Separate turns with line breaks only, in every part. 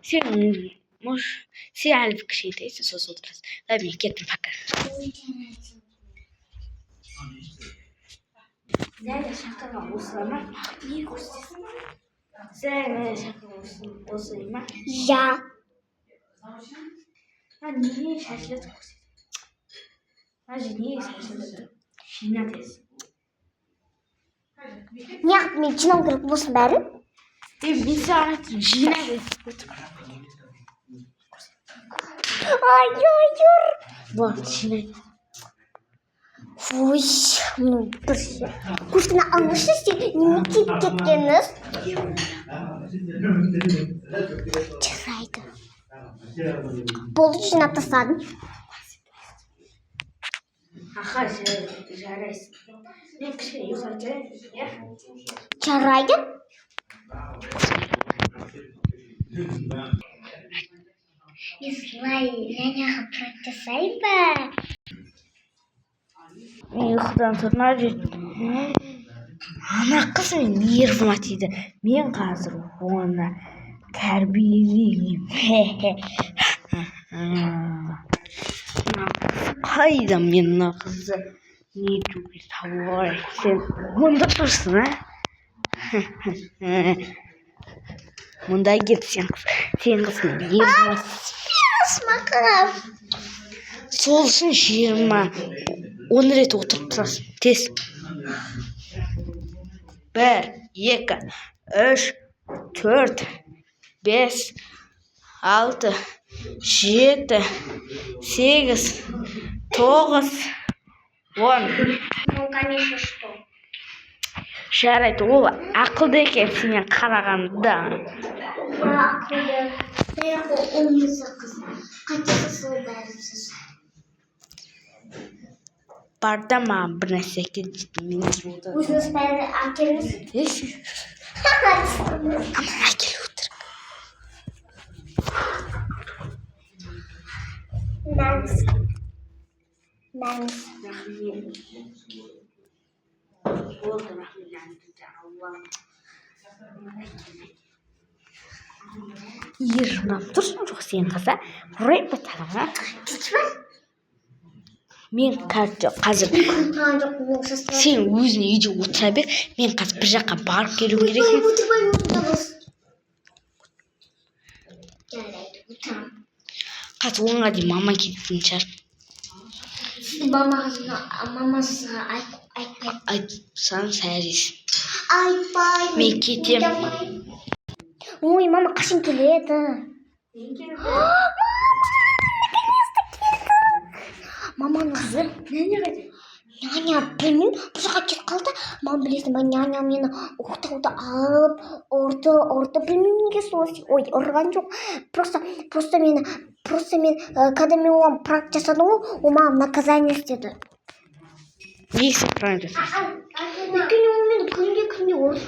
Сен можешь сен кішкентайсың сосын отырасың. Да мен кеттім, пока. Зәлі шақырған осылай ма? Не көрсетесің? Зәлі шақырған осылай ма?
Я.
Неге шашылады көрсетесің? Неге шашылады? Жинатесің.
Неғып мен жинау керек болсын бәрін?
Мен саған айттым, жинатесің.
Ай-ай-ай.
Вот, жинайды.
Ой, ну дұрыс. Кушкина алыңызшы, сен неме киіп кеткеніңіз? Жарайды. Болды, жинап тастадым.
Аха, жарайсың. Мен кішкене ұйықтатайын.
Жарайды. Ислай, няняға практасай ба?
Мен ұйқыдан тұрмай ана қыз мен нервыма тиді. Мен қазір оны тәрбиелеймін. Қайда мен мына қызды не етуге табылар? Сен мұнда тұрсың, мұнда кет сен қызың нервыма.
Смақырап.
Сол үшін 10 рет отырып тұрасың. Тез. 1, 2, 3, 4, 5, 6, 7, 8, 9, 10.
Ну, конечно, что?
Жарайды, ол ақылды екен сенен қарағанда.
Ақылды. Бірақ ол өмірсі қыз. Қайтесі сол бәрінсіз.
Барда маған бір нәрсе әкелді.
Өзіңіз бәрі әкеліңіз.
Аман әкеліп отыр.
Мәңіз.
Болды, рахмет. Жинап тұрсың жоқ сен қыза? Ұрай батаға. Мен қазір сен өзіне үйде отыра бер. Мен қазір бір жаққа барып келу керек. Қазір оңға дейін мама кететін шығар.
Мамасыға айтпайды.
Айтсаң сәресің.
Айтпайды.
Мен кетем.
Ой, мама қашан келеді? Маманың қызы. Няня, білмеймін, бұл жаққа кетіп қалды. Мама білесің ба, няня мені оқтауды алып, ұрды, білмеймін неге солай. Ой, ұрған жоқ. Просто мен, когда мен оған прак жасадым, ол маған наказание істеді.
Не сен прак жасадың?
Өйткені ол мені күнде ұрып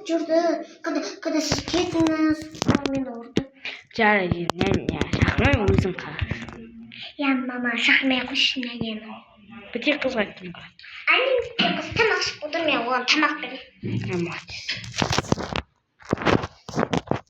жүрді. Когда сіз кетіңіз, ол мені ұрды.
Жарайды, няня, шақырмай өзің қар.
Я, мама, шақырмай қойшы няняны.
Бітек қызға айттым ғой.
Қыз тамақ ішіп отыр, мен оған тамақ беремін.
Молодец.